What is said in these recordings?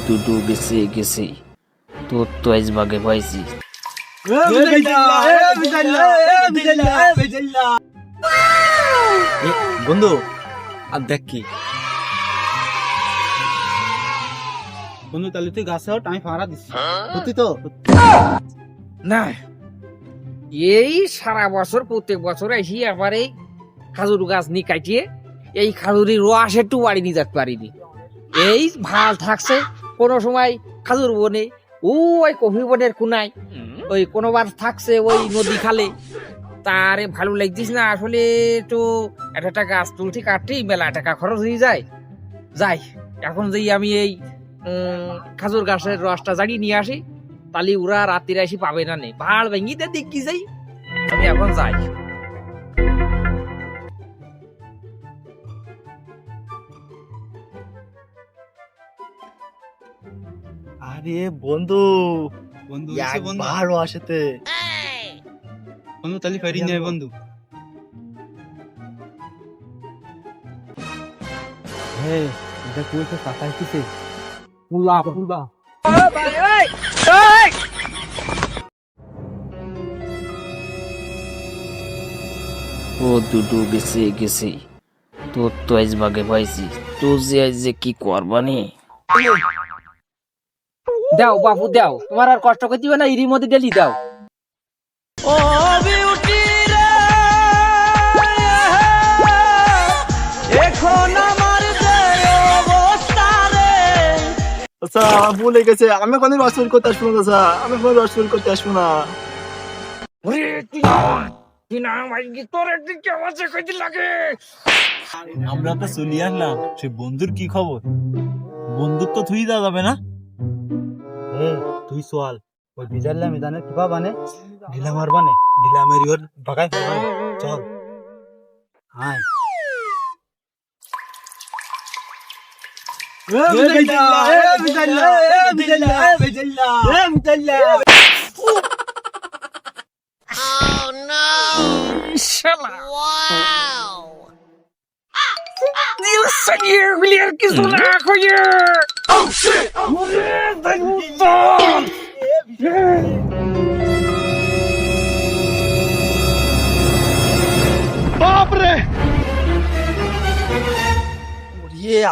দুটো গেছে গেছে, তোর তো আজ বাগে পাইছি। বন্ধু আর দেখ কি বন্ধু, তাহলে তুই গাছে হট, আমি ফাঁড়া দিচ্ছি। সত্যি তো? না, এই সারা বছর প্রত্যেক বছর এসি আবার এই খাজুর গাছ নি কাটিয়ে এই খাজুরি রস একটু বাড়ি নিয়ে যেতে পারিনি। এই ভাল থাকছে কোনো সময় খাজুর বনে, ওই কফি বনের কোনায় ওই কোনোবার থাকছে ওই নদী খালে। তারে ভালো লাগছিস না আসলে, তো একটা গাছ তুলতে কাটতেই মেলা টাকা খরচ হয়ে যায়। যাই এখন যেই আমি এই খাজুর গাছের রসটা জাগিয়ে নিয়ে আসি, তাহলে ওরা রাত্রিরে এসে পাবে না, নেই ভাড় ভেঙিতে দেখি যাই। আমি এখন যাই। আরে বন্ধু, বন্ধু একবারও আসেতে বন্ধু, তাহলে ফেরি নেই বন্ধু। হ্যাঁ, এটা তুই তো কাকাই কিসে পুলা পুলা। ও দুটো গেছে গেছে, তোর তো আজ বাগে পাইছি। তোর যে আজ যে কি করবানি। দাও বাবু দাও, তোমার আর কষ্ট করতে হবে না, এরই মধ্যে ডেলি দাও। আচ্ছা, ভুলে গেছে, আমি কোনো রস চুরি করতে আসবো না। আচ্ছা, আমি কোনো রস চুরি করতে আসবো না। আমরা তো চলি আসলাম, সে বন্ধুর কি খবর? বন্ধুর তো তুই দেওয়া যাবে না। তুই সোয়াল ওই বিজাল্লা মেদানে কিবা বানে ঢিলা মারবানে, ঢিলা মেরি ওর বাগাই ফেলবানে। চল হাই। কিছু না কইয়ে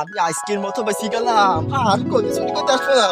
আমি আজকের মতো বেশি গেলাম, আর কোনো চুরি করতে আসবো না।